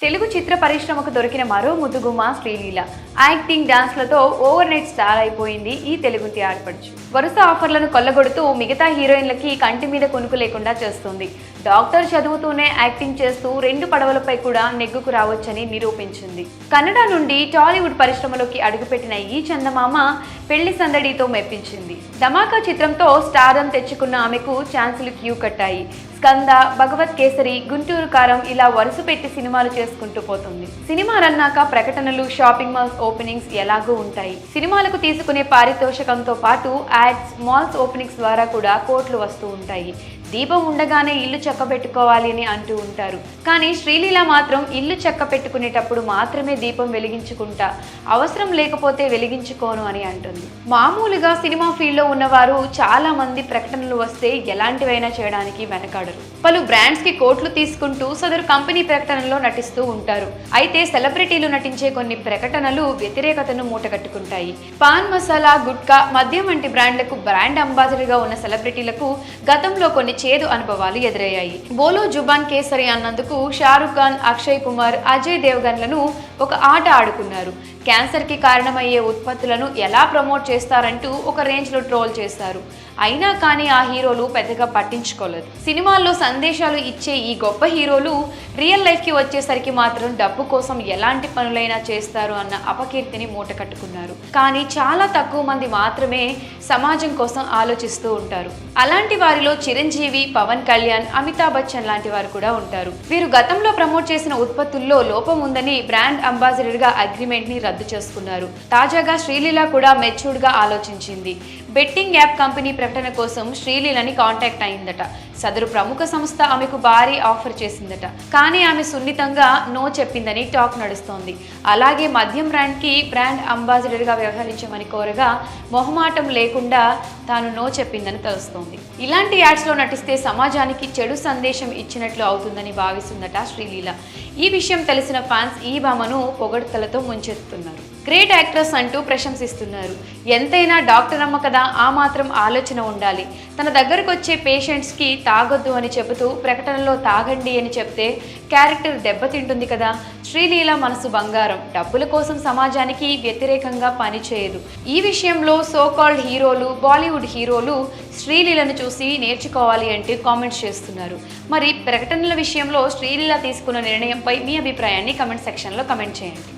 తెలుగు చిత్ర పరిశ్రమకు దొరికిన మరో ముద్దుగుమ్మ శ్రీలీల. యాక్టింగ్, డాన్స్లతో ఓవర్ నైట్ స్టార్ అయిపోయింది ఈ తెలుగుంటి ఆడపడుచు. వరుస ఆఫర్లను కొల్లగొడుతూ మిగతా హీరోయిన్లకి కంటి మీద కొనుకు లేకుండా చేస్తుంది. డాక్టర్ చదువుతూనే యాక్టింగ్ చేస్తూ 2 పడవలపై కూడా నెగ్గుకు రావచ్చని నిరూపించింది. కన్నడ నుండి టాలీవుడ్ పరిశ్రమలోకి అడుగుపెట్టిన ఈ చందమామ పెళ్లి సందడితో మెప్పించింది. ధమాకా చిత్రంతో స్టారం తెచ్చుకున్న ఆమెకు ఛాన్సులు క్యూ కట్టాయి. స్కంద, భగవత్ కేసరి, గుంటూరు కారం ఇలా వరుస పెట్టి సినిమాలు చేసుకుంటూ పోతుంది. సినిమాలన్నాక ప్రకటనలు, షాపింగ్ మాల్స్ ఓపెనింగ్స్ ఎలాగూ ఉంటాయి. సినిమాలకు తీసుకునే పారితోషికంతో పాటు యాడ్స్, మాల్స్ ఓపెనింగ్స్ ద్వారా కూడా కోట్లు వస్తూ ఉంటాయి. దీపం ఉండగానే ఇల్లు చక్కబెట్టుకోవాలి అని అంటూ ఉంటారు. కానీ శ్రీలీల మాత్రం ఇల్లు చక్క పెట్టుకునేటప్పుడు మాత్రమే దీపం వెలిగించుకుంటా, అవసరం లేకపోతే వెలిగించుకోను అని అంటుంది. మామూలుగా సినిమా ఫీల్డ్లో ఉన్నవారు చాలా మంది ప్రకటనలు వస్తే ఎలాంటివైనా చేయడానికి వెనకాడరు. పలు బ్రాండ్స్ కి కోట్లు తీసుకుంటూ సదరు కంపెనీ ప్రకటనలో నటిస్తూ ఉంటారు. అయితే సెలబ్రిటీలు నటించే కొన్ని ప్రకటనలు వ్యతిరేకతను మూటగట్టుకుంటాయి. పాన్ మసాలా, గుట్కా, మద్యం వంటి బ్రాండ్లకు బ్రాండ్ అంబాసిడర్ గా ఉన్న సెలబ్రిటీలకు గతంలో కొన్ని చేదు అనుభవాలు ఎదురయ్యాయి. బోలో జుబాన్ కేసరి అన్నందుకు షారుఖ్ ఖాన్, అక్షయ్ కుమార్, అజయ్ దేవగన్లను ఒక ఆట ఆడుకున్నారు. క్యాన్సర్ కి కారణమయ్యే ఉత్పత్తులను ఎలా ప్రమోట్ చేస్తారంటూ ఒక రేంజ్ లో ట్రోల్ చేశారు. అయినా కానీ ఆ హీరోలు పెద్దగా పట్టించుకోలేదు. సినిమాల్లో సందేశాలు ఇచ్చే ఈ గొప్ప హీరోలు రియల్ లైఫ్ కి వచ్చేసరికి మాత్రం డబ్బు కోసం ఎలాంటి పనులైనా చేస్తారు అన్న అపకీర్తిని మూట కట్టుకున్నారు. కానీ చాలా తక్కువ మంది మాత్రమే సమాజం కోసం ఆలోచిస్తూ ఉంటారు. అలాంటి వారిలో చిరంజీవి, పవన్ కళ్యాణ్, అమితాబ్ బచ్చన్ లాంటి వారు కూడా ఉంటారు. వీరు గతంలో ప్రమోట్ చేసిన ఉత్పత్తుల్లో లోపం ఉందని బ్రాండ్ అంబాసిడర్ గా అగ్రిమెంట్ ని రద్దు చేసుకున్నారు. తాజాగా శ్రీలీల కూడా మెచ్యూర్డ్ గా ఆలోచించింది. బెట్టింగ్ యాప్ కంపెనీ ప్రకటన కోసం శ్రీలీలని కాంటాక్ట్ అయిందట. సదరు ప్రముఖ సంస్థ ఆమెకు భారీ ఆఫర్ చేసిందట. కానీ ఆమె సున్నితంగా నో చెప్పిందని టాక్ నడుస్తోంది. అలాగే మద్యం బ్రాండ్కి బ్రాండ్ అంబాసిడర్ గా వ్యవహరించమని కోరగా మొహమాటం లేకుండా తాను నో చెప్పిందని తెలుస్తోంది. ఇలాంటి యాడ్స్ లో నటిస్తే సమాజానికి చెడు సందేశం ఇచ్చినట్లు అవుతుందని భావిస్తుందట శ్రీలీల. ఈ విషయం తెలిసిన ఫ్యాన్స్ ఈ భామను పొగడ్తలతో ముంచెత్తుతున్నారు. గ్రేట్ యాక్ట్రెస్ అంటూ ప్రశంసిస్తున్నారు. ఎంతైనా డాక్టర్ అమ్మ కదా, ఆ మాత్రం ఆలోచన ఉండాలి. తన దగ్గరకు వచ్చే పేషెంట్స్కి తాగొద్దు అని చెబుతూ ప్రకటనలో తాగండి అని చెప్తే క్యారెక్టర్ దెబ్బతింటుంది కదా. శ్రీలీల మనసు బంగారం. డబ్బుల కోసం సమాజానికి వ్యతిరేకంగా పనిచేయదు. ఈ విషయంలో సో కాల్డ్ హీరోలు, బాలీవుడ్ హీరోలు శ్రీలీలను చూసి నేర్చుకోవాలి అంటే కామెంట్స్ చేస్తున్నారు. మరి ప్రకటనల విషయంలో శ్రీలీల తీసుకున్న నిర్ణయంపై మీ అభిప్రాయాన్ని కమెంట్ సెక్షన్లో కమెంట్ చేయండి.